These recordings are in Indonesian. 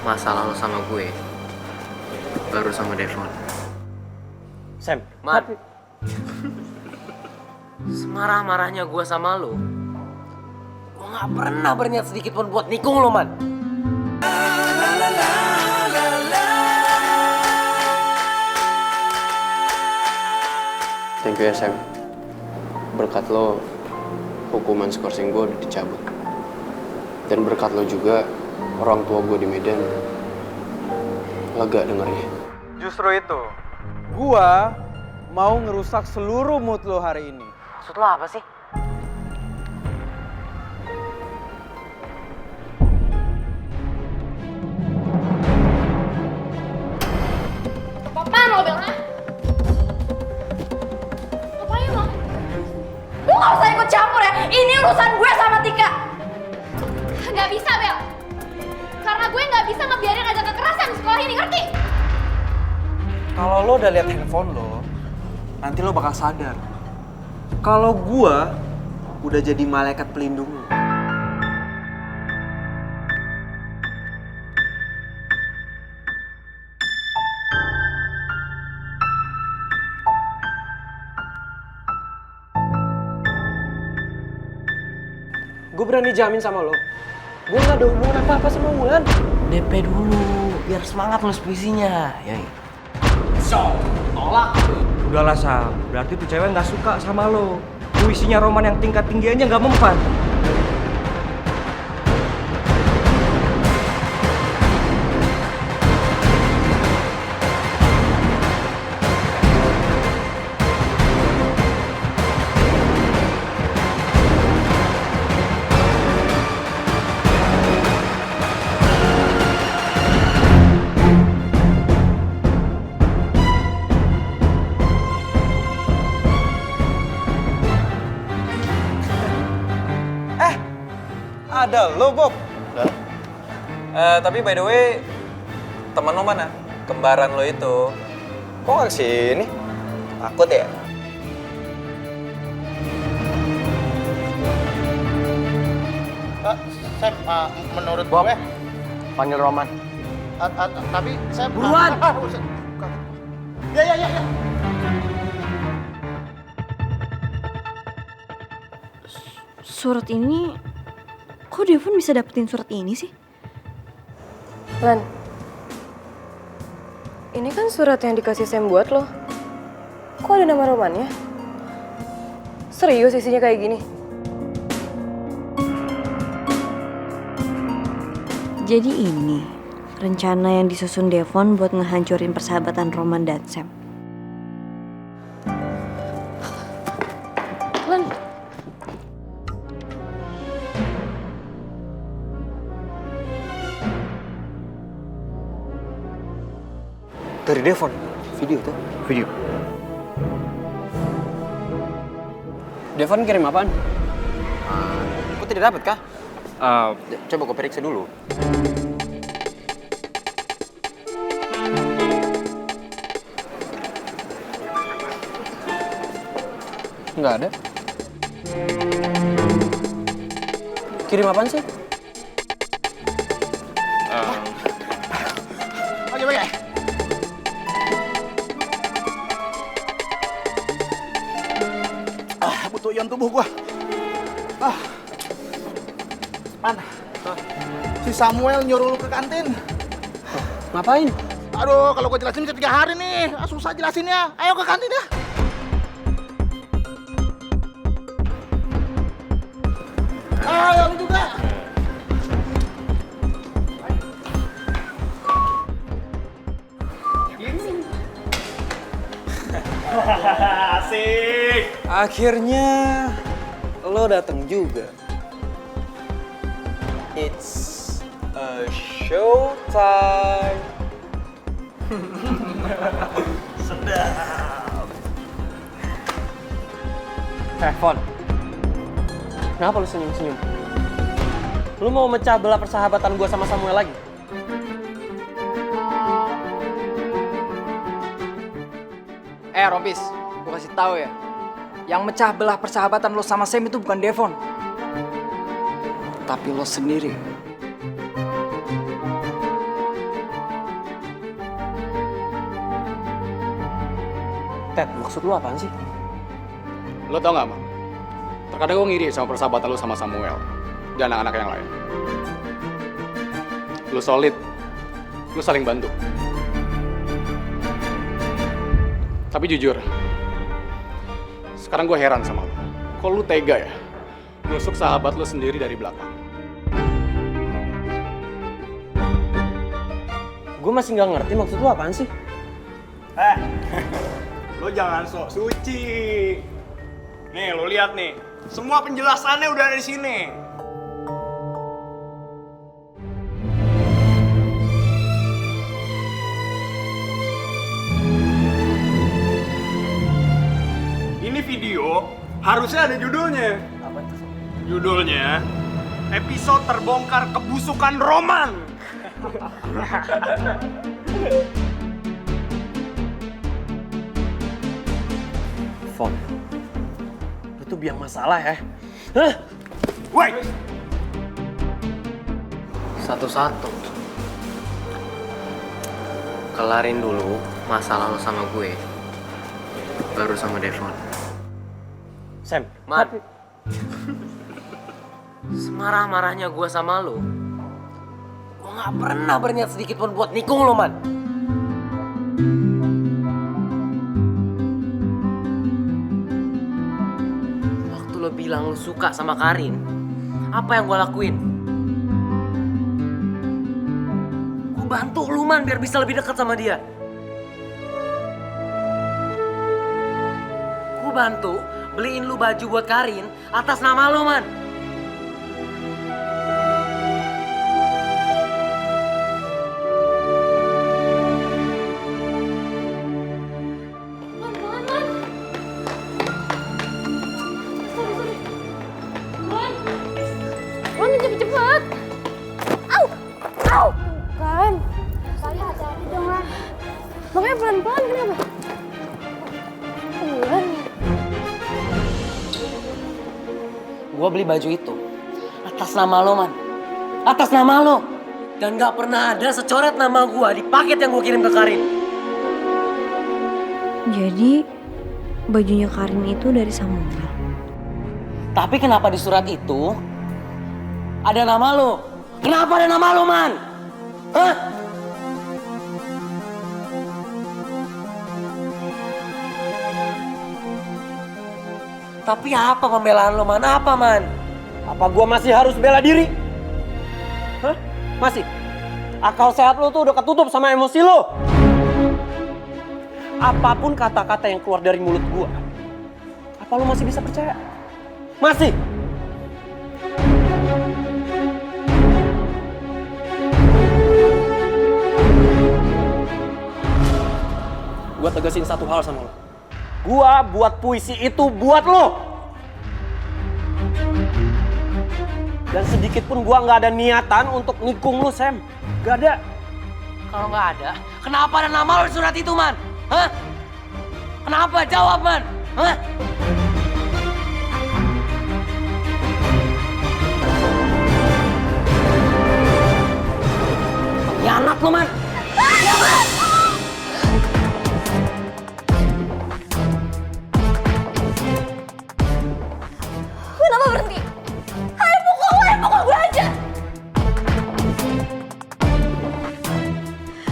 masalah lo sama gue baru sama Devon. Sam, Man, semarah-marahnya gue sama lo, gue gak pernah berniat sedikit pun buat nikung lo, Man. Thank you ya Sam. Berkat lo, hukuman skorsing gue udah dicabut. Dan berkat lo juga, orang tua gue di Medan lega dengernya. Justru itu, gua mau ngerusak seluruh mood lo hari ini. Maksud lo apa sih? Apaan lo, Bel? Ngapain lo? Lo gak usah ikut campur ya. Ini urusan gue sama Tika. Gak bisa, Bel. Karena gue gak bisa ngebiarin ada kekerasan di sekolah ini, ngerti? Kalau lo udah lihat handphone lo, nanti lo bakal sadar. Kalau gua udah jadi malaikat pelindung lo. gue berani jamin sama lo. Gue gak ada hubungan apa-apa sama Wulan. DP dulu, biar semangat nulis puisinya. Yoi. Udahlah Sam, berarti tuh cewek nggak suka sama lo. Puisinya roman yang tingkat tinggi aja nggak mempan. Ada lo, Bob. Tapi by the way, teman lo mana? Kembaran lo itu. Kok nggak kesini? Takut ya? Sam, menurut Bob, gue, panggil Roman. tapi Sam... Buruan! Ya. Surat ini... Kok Devon bisa dapetin surat ini sih? Lan, ini kan surat yang dikasih Sam buat lo. Kok ada nama romannya? Serius isinya kayak gini? Jadi ini rencana yang disusun Devon buat ngehancurin persahabatan Roman dan Sam. Lan, Dari Devon, video tuh. Video. Devon kirim apaan? Kok tidak dapat kah? Coba gue periksa dulu. Nggak ada. Kirim apaan sih? Oke. Butuh ion tubuh gua. Man, si Samuel nyuruh lu ke kantin. Ngapain? Aduh, kalau gua jelasin bisa 3 hari nih. Susah jelasinnya. Ayo ke kantin ya. Ayo lu juga. Akhirnya lo datang juga. It's a show time. Fon. Kenapa lu senyum-senyum? Lu mau mecah belah persahabatan gua sama Samuel lagi? Rompis, gua kasih tahu ya. Yang mecah belah persahabatan lo sama Sam itu bukan Devon. Tapi lo sendiri. Ted, maksud lu apaan sih? Lo tau gak, Mak? Terkadang gue ngiri sama persahabatan lo sama Samuel dan anak-anak yang lain. Lo solid, lo saling bantu. Tapi jujur, sekarang gue heran sama lo. Kok lo tega ya nusuk sahabat lo sendiri dari belakang? Gue masih nggak ngerti maksud lu apaan sih? Lo jangan sok suci. Nih, lo lihat nih. Semua penjelasannya udah ada di sini. Ini video harusnya ada judulnya. Apa itu? Judulnya episode terbongkar kebusukan Roman. Fon, lu tuh biang masalah ya? Hah? Woi, Satu-satu. Kelarin dulu masalah lo sama gue. Baru sama Devon. Sam, Man. Semarah-marahnya gue sama lo, gue gak pernah berniat sedikit pun buat nikung lo, Man. Waktu lo bilang lo suka sama Karin, apa yang gue lakuin? Gue bantu lo, Man, biar bisa lebih dekat sama dia. Gue bantu beliin lu baju buat Karin atas nama lo, Man. Man, cepet-cepet. Au! Au! Bukan. Kali hati-hati dong, Man. Makanya pelan-pelan kenapa? Bulan. Gue beli baju itu atas nama lo, Man. Atas nama lo. Dan gak pernah ada secoret nama gue di paket yang gue kirim ke Karin. Jadi bajunya Karin itu dari Samuel. Tapi kenapa di surat itu ada nama lo? Kenapa ada nama lo, Man? Hah? Tapi apa pembelaan lo, Man? Apa, Man? apa gua masih harus bela diri? Hah? Masih? Akal sehat lu tuh udah ketutup sama emosi lu. Apapun kata-kata yang keluar dari mulut gua, apa lu masih bisa percaya? Masih? Gua tegasin satu hal sama lo. Gua buat puisi itu buat lo. Dan sedikit pun gua nggak ada niatan untuk nikung lu, Sam. Gak ada. Kalau nggak ada, kenapa ada nama lo di surat itu, Man? Hah? Kenapa? Jawab, Man. Hah? Pengkhianat lo, Man. Kenapa berhenti? Ayo pukul gue aja.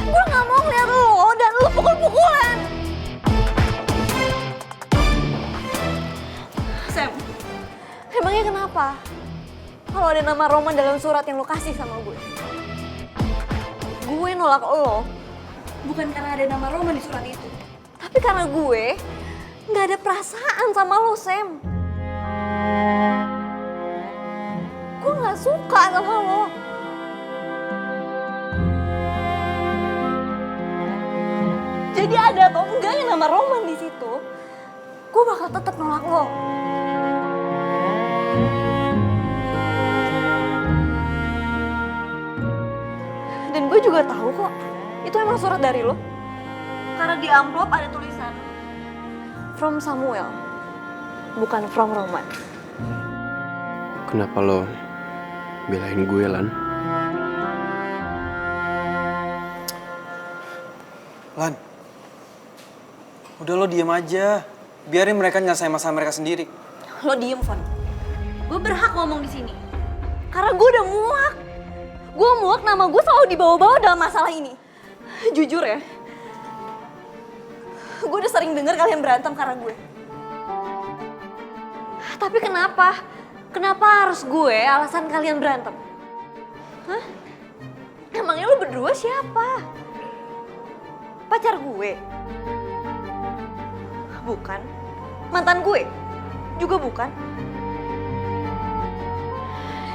Gue gak mau ngeliat lo dan lo pukul-pukulan. Sam, emangnya kenapa? Kalau ada nama Roman dalam surat yang lo kasih sama gue. Gue nolak lo, bukan karena ada nama Roman di surat itu. Tapi karena gue gak ada perasaan sama lo, Sam. Gue gak suka sama lo. Jadi ada atau enggaknya nama Roman di situ, gue bakal tetap nolak lo. Dan gue juga tahu kok, itu emang surat dari lo. Karena di amplop ada tulisan From Samuel, bukan From Roman. Kenapa lo belain gue, Lan? Lan, Udah lo diem aja. Biarin mereka nyelesain masalah mereka sendiri. Lo diem, Fon. Gue berhak ngomong di sini. Karena gue udah muak. Gue muak nama gue selalu dibawa-bawa dalam masalah ini. Jujur ya, gue udah sering denger kalian berantem karena gue. Tapi kenapa? Kenapa harus gue alasan kalian berantem? Hah? Emangnya lo berdua siapa? Pacar gue? Bukan. Mantan gue? Juga bukan.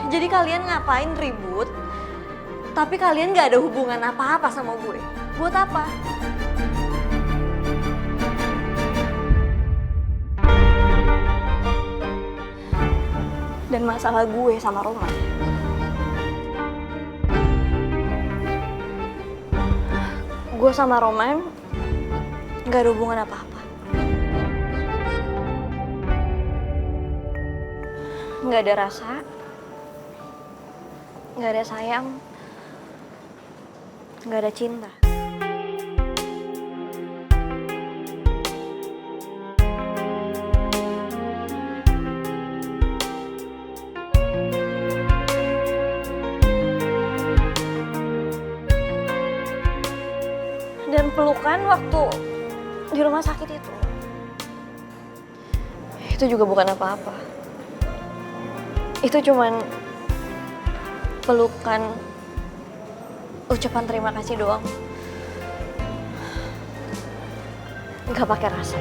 Jadi kalian ngapain ribut, tapi kalian gak ada hubungan apa-apa sama gue? Buat apa? Dan masalah gue sama Roman, gue sama Roman gak ada hubungan apa-apa. Gak ada rasa, gak ada sayang, gak ada cinta. Dan pelukan waktu di rumah sakit itu juga bukan apa-apa. Itu cuman pelukan ucapan terima kasih doang. Gak pakai rasa.